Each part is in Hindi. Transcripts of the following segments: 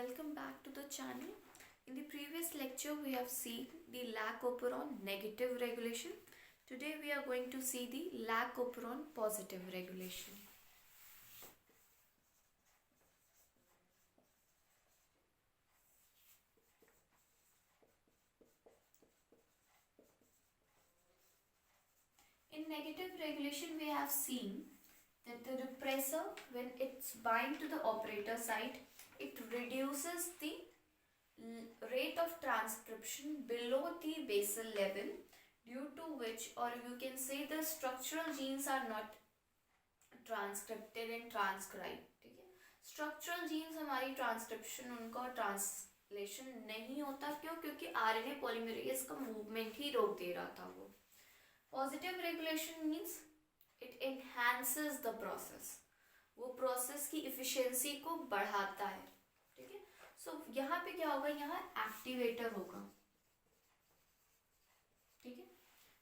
welcome back to the channel. In the previous lecture we have seen the lac operon negative regulation. Today we are going to see the lac operon positive regulation. In negative regulation we have seen that the repressor, when it's bind to the operator site, it reduces the rate of transcription below the basal level, due to which, or you can say, the structural genes are not transcripted and transcribed. ठीक है, स्ट्रक्चरल जीन्स हमारी ट्रांसक्रिप्शन उनका ट्रांसलेशन नहीं होता. क्यों? क्योंकि आरएनए पॉलीमरेज का मूवमेंट ही रोक दे रहा था. वो positive regulation means it enhances the process, वो प्रोसेस की इफिशिएंसी को बढ़ाता है. ठीक है, सो यहाँ पे क्या होगा, यहाँ एक्टिवेटर होगा. ठीक है,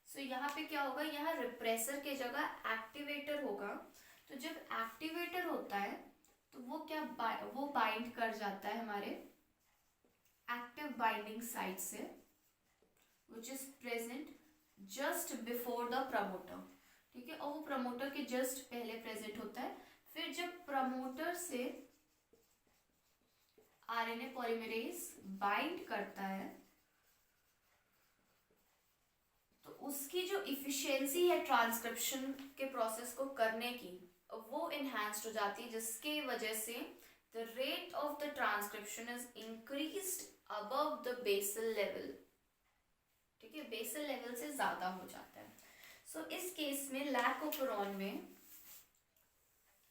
सो यहाँ पे क्या होगा, यहाँ रिप्रेसर के जगह एक्टिवेटर होगा. तो जब एक्टिवेटर होता है तो वो क्या वो बाइंड कर जाता है हमारे एक्टिव बाइंडिंग साइट से, which is present just before the promoter. ठीक है, और वो प्रमोटर के जस्ट पहले प्रेजेंट होता है. फिर जब प्रमोटर से आरएनए पॉलीमरेज बाइंड करता है तो उसकी जो इफिशिएंसी है ट्रांसक्रिप्शन के प्रोसेस को करने की, वो इनहैंस्ड हो जाती है, जिसके वजह से the rate of the transcription is increased above the basal level. ठीक है, बेसल लेवल से ज्यादा हो जाता है. सो इस केस में लैक ओपेरॉन में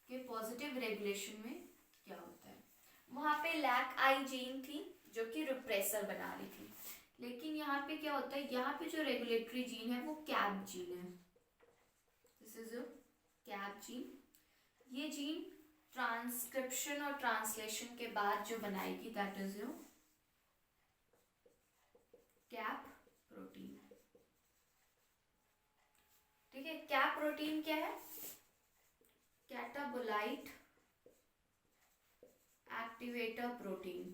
के पॉजिटिव रेगुलेशन में क्या होता है, वहां पे लैक आई जीन थी जो कि रिप्रेसर बना रही थी. लेकिन यहाँ पे क्या होता है, यहाँ पे जो रेगुलेटरी जीन है वो कैप जीन है. This is your cap gene. ये जीन ट्रांसक्रिप्शन और ट्रांसलेशन के बाद जो बनाएगी, that is your cap protein. ठीक है, कैप प्रोटीन क्या है, कैटाबोलाइट एक्टिवेटर प्रोटीन.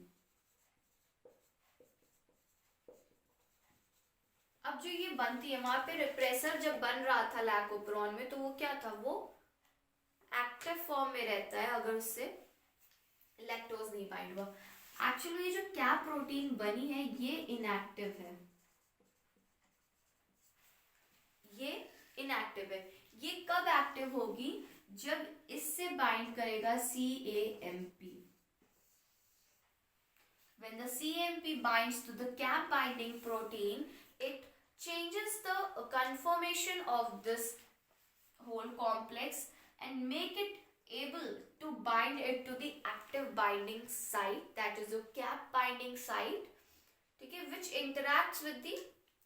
अब जो ये बनती है, वहां पे रिप्रेसर जब बन रहा था लैक ओपेरॉन में, तो वो क्या था, वो एक्टिव फॉर्म में रहता है अगर उससे लैक्टोज नहीं बाइंड हुआ. एक्चुअली ये जो कैप प्रोटीन बनी है ये इनएक्टिव है, ये इनएक्टिव है. ये कब एक्टिव होगी, जब इससे बाइंड करेगा CAMP. When the CAMP binds to the cap binding protein, it changes the conformation of this whole complex and make it able to bind it to the active binding site, that is the cap binding site. ठीक है, which interacts with the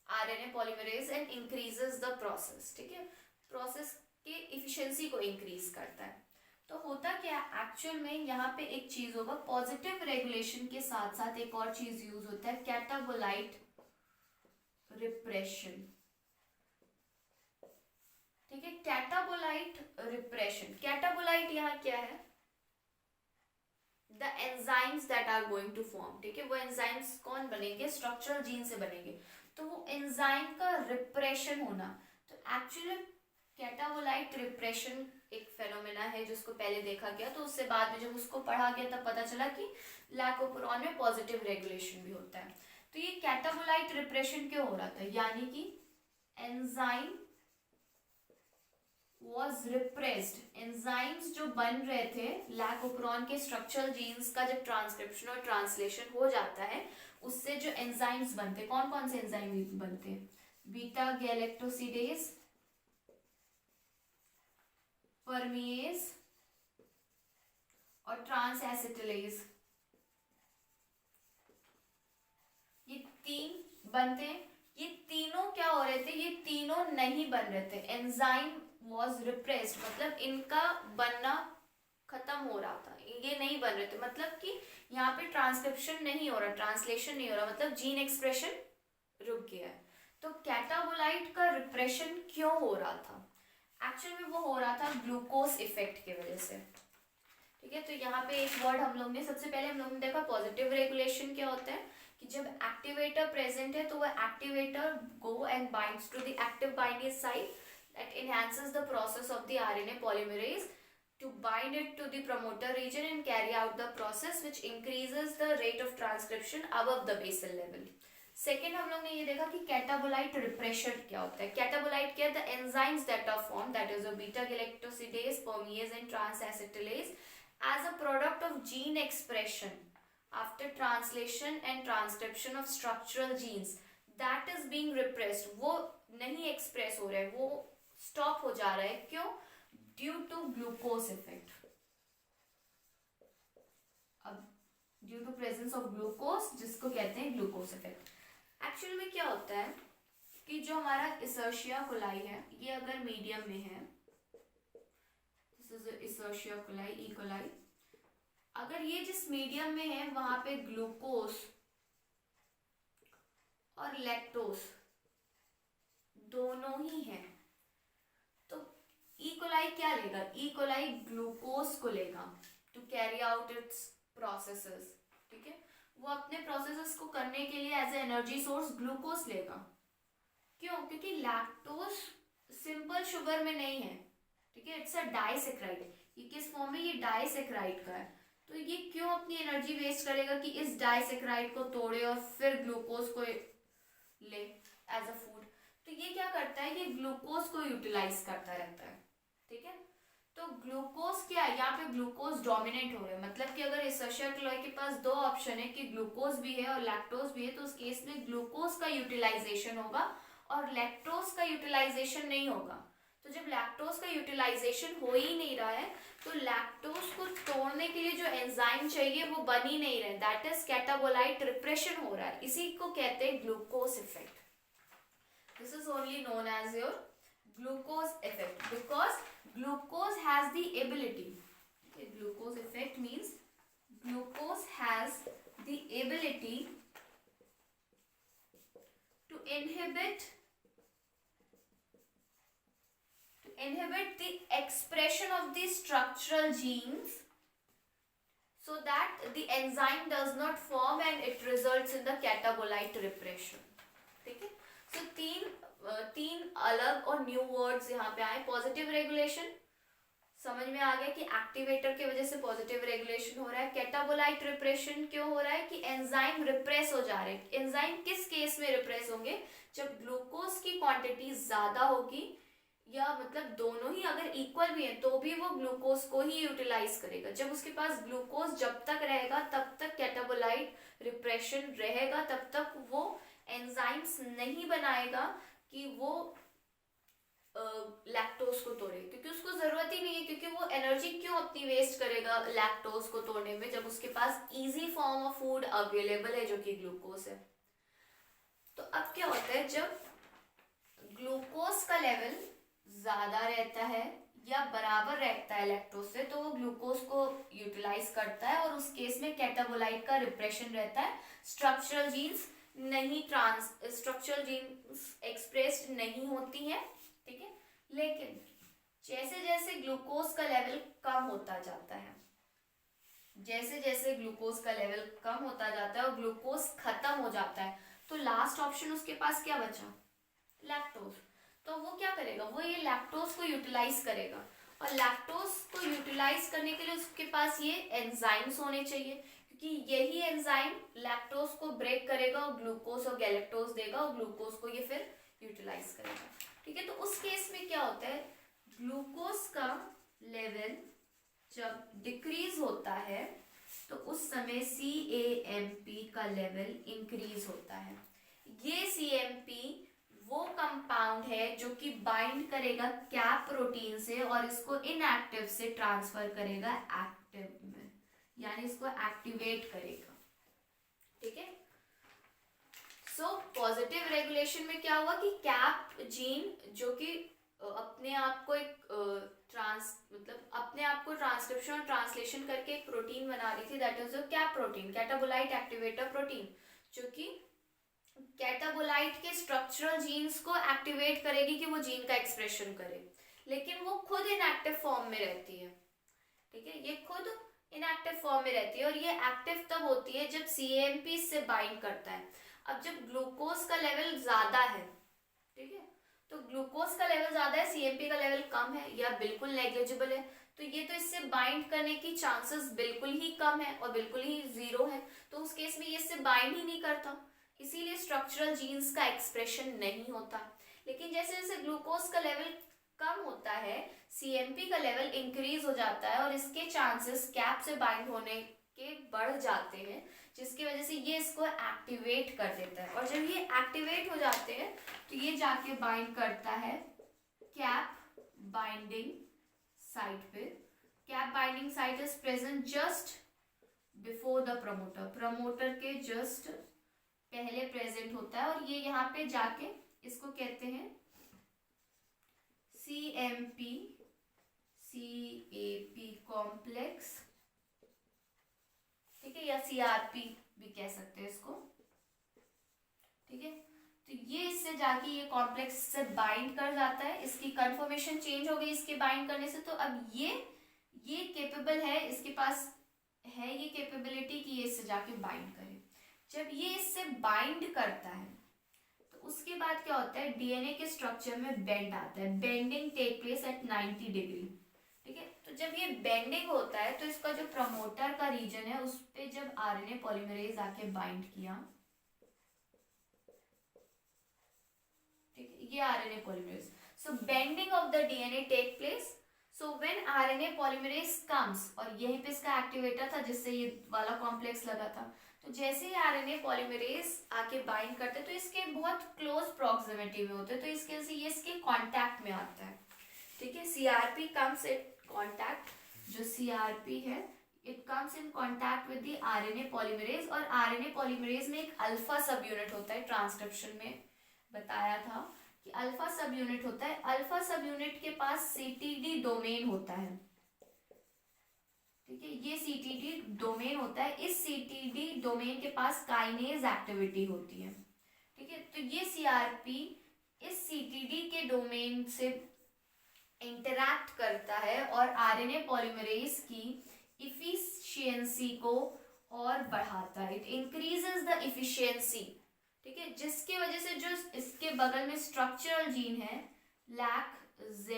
RNA polymerase and increases the process. ठीक है, प्रोसेस के इफिशिएंसी को इंक्रीज करता है. तो होता क्या है एक्चुअल में, यहाँ पे एक चीज होगा, पॉजिटिव रेगुलेशन के साथ साथ एक और चीज यूज होता है, कैटाबोलाइट रिप्रेशन. ठीक है, कैटाबोलाइट रिप्रेशन. कैटाबोलाइट यहाँ क्या है, the enzymes that are going to form. ठीक है, वो एंजाइम्स कौन बनेंगे, स्ट्रक्चरल जीन से बनेंगे. तो वो एंजाइम का रिप्रेशन होना, तो एक्चुअली कैटाबोलाइट रिप्रेशन एक फेनोमेना है जिसको पहले देखा गया. तो उससे बाद में जब उसको पढ़ा गया तब पता चला कि लैक ओपेरॉन में पॉजिटिव रेगुलेशन भी होता है. तो ये कैटाबोलाइट रिप्रेशन क्यों हो रहा था, यानी कि एंजाइम was repressed. एंजाइम्स जो बन रहे थे लैक ओपेरॉन के स्ट्रक्चरल जीन्स का, जब ट्रांसक्रिप्शन और ट्रांसलेशन हो जाता है, उससे जो एंजाइम्स बनते, कौन कौन से एंजाइम बनते, बीटा गैलेक्टोसिडेज, परमिएज और ट्रांस एसिटिलेज. ये तीन बनते हैं. ये तीनों क्या हो रहे थे, ये तीनों नहीं बन रहे थे. एंजाइम वॉज रिप्रेस्ड, मतलब इनका बनना खत्म हो रहा था, ये नहीं बन रहे थे. मतलब कि यहाँ पे ट्रांसक्रिप्शन नहीं हो रहा, ट्रांसलेशन नहीं हो रहा, मतलब जीन एक्सप्रेशन रुक गया है. तो कैटाबोलाइट का रिप्रेशन क्यों हो रहा था, एक्चुअल में वो हो रहा था ग्लूकोज इफेक्ट की वजह से. ठीक है, तो यहाँ पे एक वर्ड हम लोग ने सबसे पहले हम लोग ने देखा पॉजिटिव रेगुलेशन क्या होता है कि जब एक्टिवेटर प्रेजेंट है तो वह activator go and binds to the active binding site that enhances the process of the RNA polymerase to bind it to the promoter region and carry out the process which increases the rate of transcription above the basal level. Second हम लोग ने ये देखा कि कैटाबोलाइट रिप्रेशन क्या होता है. कैटाबोलाइट क्या है? The enzymes that are form that is a beta galactosidase, permease and transacetylase as a product of gene expression after translation and transcription of structural genes that is being repressed. वो नहीं एक्सप्रेस हो रहा है, वो स्टॉप हो जा रहा है. क्यों? Due to glucose effect. अब due to presence of glucose, जिसको कहते हैं ग्लूकोज इफेक्ट. एक्चुअल में क्या होता है कि जो हमारा इसर्शिया कोलाई है, ये अगर मीडियम में है, इसर्शिया कोलाई, ई कोलाई, अगर ये जिस मीडियम में है वहां पे ग्लूकोज और लैक्टोज दोनों ही हैं, तो ई कोलाई क्या लेगा? ई कोलाई ग्लूकोज को लेगा to carry out its processes. ठीक है, वो अपने प्रोसेसेस को करने के लिए as a energy source glucose लेगा. क्यों? क्योंकि लैक्टोज सिंपल शुगर में नहीं है. ठीक है, इट्स अ डाइसेक्राइड. ये किस फॉर्म में? ये डाइसेक्राइड का है. तो ये क्यों अपनी एनर्जी वेस्ट करेगा कि इस डाइसेक्राइड को तोड़े और फिर ग्लूकोज को ले एज अ फूड. तो ये क्या करता है? ये ग्लूकोज को यूटिलाइज करता रहता है. ठीक है, तो ग्लूकोज क्या है? यहाँ पे ग्लूकोज डोमिनेट हो रहा है. मतलब कि अगर इसर्शिया कोलाई के पास दो ऑप्शन है कि ग्लूकोज भी है और लैक्टोज भी है, तो उस केस में ग्लूकोज का यूटिलाइजेशन होगा और लैक्टोज का यूटिलाइजेशन नहीं होगा. तो जब लैक्टोज का यूटिलाइजेशन हो ही नहीं रहा है, तो लैक्टोज को तोड़ने के लिए जो एंजाइम चाहिए वो बन ही नहीं रहा है. दैट इज कैटाबोलाइट रिप्रेशन हो रहा है. इसी को कहते हैं glucose effect. This is only known as your glucose effect because glucose has the ability. Glucose effect means glucose has the ability to inhibit the expression of the structural genes so that the enzyme does not form and it results in the catabolite repression. ठीक है, so तीन अलग और न्यू वर्ड्स यहाँ पे आए. पॉजिटिव रेगुलेशन समझ में आ गया कि एक्टिवेटर की वजह से पॉजिटिव रेगुलेशन हो रहा है. कैटाबोलाइट रिप्रेशन क्यों हो रहा है? कि एंजाइम रिप्रेस हो जा रहे हैं. एंजाइम किस केस में रिप्रेस होंगे? जब ग्लूकोज की क्वांटिटी ज्यादा होगी, या मतलब दोनों ही अगर इक्वल भी है तो भी वो ग्लूकोज को ही यूटिलाइज करेगा. जब उसके पास ग्लूकोज जब तक रहेगा तब तक कैटाबोलाइट रिप्रेशन रहेगा, तब तक वो एंजाइम्स नहीं बनाएगा कि वो लैक्टोज को तोड़े, क्योंकि उसको जरूरत ही नहीं है. क्योंकि वो एनर्जी क्यों अपनी वेस्ट करेगा लैक्टोज को तोड़ने में, जब उसके पास easy form of food available है जो कि ग्लूकोज है. तो अब क्या होता है, जब ग्लूकोज का लेवल ज्यादा रहता है या बराबर रहता है लैक्टोज से, तो वो ग्लूकोज को यूटिलाइज करता है और उस केस में कैटाबोलाइट का रिप्रेशन रहता है. स्ट्रक्चरल जीन्स एक्सप्रेस्ड नहीं होती हैं. ठीक है, लेकिन जैसे जैसे ग्लूकोज का लेवल कम होता जाता है, जैसे जैसे ग्लूकोज का लेवल कम होता जाता है और ग्लूकोज खत्म हो जाता है, तो लास्ट ऑप्शन उसके पास क्या बचा? लैक्टोज. तो वो क्या करेगा? वो ये लैक्टोज को यूटिलाइज करेगा, और लैक्टोज को यूटिलाइज करने के लिए उसके पास ये एंजाइम्स होने चाहिए, क्योंकि यही एंजाइम लैक्टोज को ब्रेक करेगा और ग्लूकोज और गैलेक्टोज देगा और ग्लूकोज को ये फिर यूटिलाइज करेगा. ठीक है, तो उस केस में क्या होता है? ग्लूकोज का लेवल जब डिक्रीज होता है तो उस समय CAMP का लेवल इंक्रीज होता है. ये CAMP वो कंपाउंड है जो कि बाइंड करेगा कैप प्रोटीन से और इसको इनएक्टिव से ट्रांसफर करेगा एक्टिव में, यानी इसको एक्टिवेट करेगा. ठीक है, सो पॉजिटिव रेगुलेशन में क्या हुआ कि कैप जीन जो कि अपने आप को एक अपने आप को ट्रांसक्रिप्शन और ट्रांसलेशन करके एक प्रोटीन बना रही थी, that is CAP protein, catabolite activator protein, जो कि कैटाबोलाइट के स्ट्रक्चरल जीन्स को एक्टिवेट करेगी कि वो जीन का एक्सप्रेशन करे, लेकिन वो खुद इनएक्टिव फॉर्म में रहती है. ठीक है, ये खुद इनएक्टिव फॉर्म में रहती है और ये एक्टिव तब होती है जब CAMP से बाइंड करता है। अब जब ग्लूकोज का लेवल ज्यादा है, ठीक है, तो ग्लूकोज का लेवल ज्यादा है, CMP का लेवल कम है या बिल्कुल नेग्लिजिबल है, तो ये तो इससे बाइंड करने की चांसेस बिल्कुल ही कम है और बिल्कुल ही जीरो है, तो उस केस में ये इससे बाइंड ही नहीं करता, इसीलिए स्ट्रक्चरल जीन्स का एक्सप्रेशन नहीं होता। लेकिन जैसे जैसे ग्लूकोज का लेवल कम होता है, CMP का लेवल इंक्रीज हो जाता है और इसके चांसेस कैप से बाइंड होने के बढ़ जाते हैं, जिसकी वजह से ये इसको एक्टिवेट कर देता है। और जब ये एक्टिवेट हो जाते हैं तो ये जाके बाइंड करता है कैप बाइंडिंग साइट पे। Cap binding site is present just before the promoter, promoter के जस्ट पहले प्रेजेंट होता है और ये यहाँ पे जाके इसको कहते हैं CMP CAP कॉम्प्लेक्स, ठीक है, या CRP भी कह सकते हैं इसको, ठीक है। तो ये इससे जाके ये कॉम्प्लेक्स से बाइंड कर जाता है, इसकी कन्फर्मेशन चेंज हो गई इसके बाइंड करने से, तो अब ये केपेबल है, इसके पास है ये कैपेबिलिटी कि ये इससे जाके बाइंड करे। जब ये इससे बाइंड करता है तो उसके बाद क्या होता है, DNA के स्ट्रक्चर में बेंड आता है, bending take place at 90 degree, ठीक है। तो जब ये बेंडिंग होता है तो इसका जो प्रमोटर का रीजन है उस पे जब RNA पॉलीमरेज आके बाइंड किया, ठीक है, ये RNA polymerase, so bending of the DNA take place, so when RNA polymerase comes, और यहीं पे इसका एक्टिवेटर था जिससे ये वाला कॉम्प्लेक्स लगा था, तो जैसे ही RNA पॉलीमरेज आके बाइंड करते हैं तो इसके बहुत क्लोज प्रॉक्सिमिटी में होते हैं, तो इसके वजह से ये इसके कांटेक्ट में आता है, ठीक है। CRP कम्स इन कांटेक्ट, जो CRP है it comes in contact with the RNA polymerase, और RNA पॉलीमरेज में एक अल्फा सब यूनिट होता है, ट्रांसक्रिप्शन में बताया था कि अल्फा सब यूनिट होता है, अल्फा सब यूनिट के पास CTD डोमेन होता है, ठीक है, ये CTD डोमेन होता है, इस CTD डोमेन के पास काइनेज एक्टिविटी होती है, ठीक है। तो ये CRP इस CTD के डोमेन से इंटरैक्ट करता है और RNA पॉलीमरेज की इफिशियंसी को और बढ़ाता है, इट इंक्रीजेस द इफिशियंसी, ठीक है, जिसके वजह से जो इसके बगल में स्ट्रक्चरल जीन है LAC Z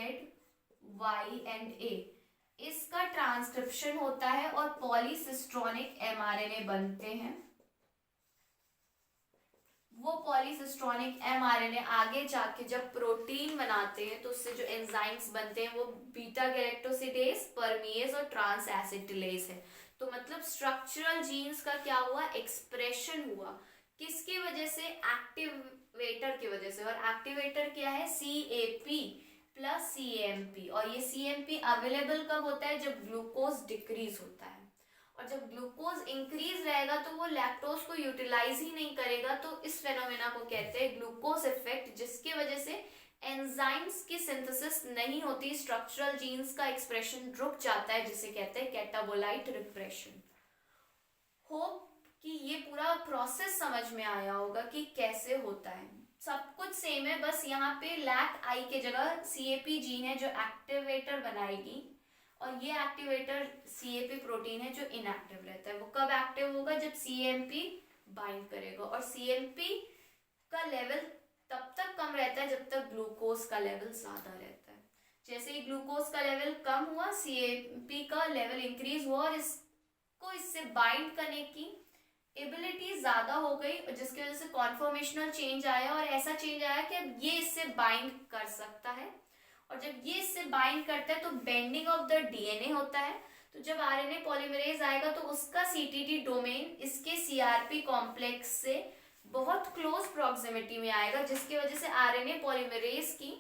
Y and A, इसका ट्रांसक्रिप्शन होता है और पॉलीसिस्ट्रॉनिक mRNA बनते हैं। वो पॉलीसिस्ट्रॉनिक mRNA आगे जाके जब प्रोटीन बनाते हैं तो उससे जो एंजाइम्स बनते हैं वो बीटा गैलेक्टोसिडेज, परमीएज और ट्रांस एसिटिलेज है। तो मतलब स्ट्रक्चरल जीन्स का क्या हुआ, एक्सप्रेशन हुआ, किसकी वजह से, एक्टिवेटर की वजह से, और एक्टिवेटर क्या है, CAP प्लस CMP, और ये CMP अवेलेबल कब होता है, जब ग्लूकोज डिक्रीज होता है, और जब ग्लूकोज इंक्रीज रहेगा तो वो लैक्टोज को यूटिलाइज ही नहीं करेगा, तो इस फेनोमेना को कहते हैं ग्लूकोज इफेक्ट, जिसकी वजह से एंजाइम्स की सिंथेसिस नहीं होती, स्ट्रक्चरल जीन्स का एक्सप्रेशन रुक जाता है, जिसे कहते हैं कैटाबोलाइट रिप्रेशन। होप कि ये पूरा प्रोसेस समझ में आया होगा कि कैसे होता है, सब कुछ सेम है, बस यहाँ पे LAC-I के जगह CAP जीन है जो एक्टिवेटर बनाएगी, और ये एक्टिवेटर CAP प्रोटीन है जो इनएक्टिव रहता है। वो कब एक्टिव होगा, जब CMP बाइंड करेगा, और CMP का लेवल तब तक कम रहता है जब तक ग्लूकोज का लेवल ज्यादा रहता है। जैसे ही ग्लूकोज का लेवल कम हुआ, CMP का लेवल इंक्रीज हुआ और इसको इससे बाइंड करने की एबिलिटी ज्यादा हो गई, जिसकी वजह से कॉन्फॉर्मेशनल चेंज आया, और ऐसा चेंज आया कि अब ये इससे बाइंड कर सकता है, और जब ये इससे बाइंड करता है तो बेंडिंग ऑफ द DNA होता है, तो जब RNA पॉलीमरेज आएगा तो उसका CTD डोमेन इसके CRP कॉम्प्लेक्स से बहुत क्लोज प्रॉक्सिमिटी में आएगा, जिसकी वजह से RNA पॉलीमरेज की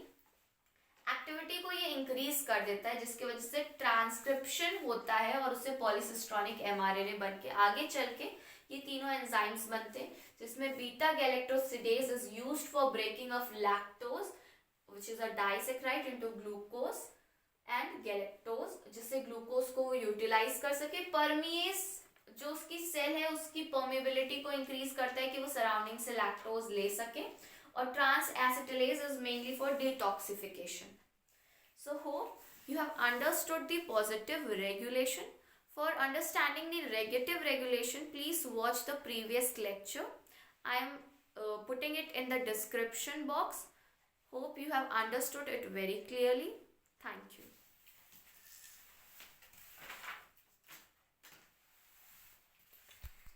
एक्टिविटी को ये इंक्रीज कर देता है, जिसकी वजह से ट्रांसक्रिप्शन होता है और उससे पॉलीसिस्ट्रॉनिक mRNA बन के आगे चल के ये तीनों एंजाइम्स बनते हैं, जिसमें beta galactosidase is used for breaking of lactose which is a disaccharide into glucose and galactose, जिससे ग्लूकोज को वो यूटिलाइज कर सके। परमीएज जो उसकी सेल है उसकी परमेबिलिटी को इंक्रीज करता है कि वो सराउंडिंग से लैक्टोज ले सके, और transacetylase is mainly for detoxification. So hope you have understood the positive regulation For understanding the negative regulation, please watch the previous lecture. I am putting it in the description box. Hope you have understood it very clearly. Thank you.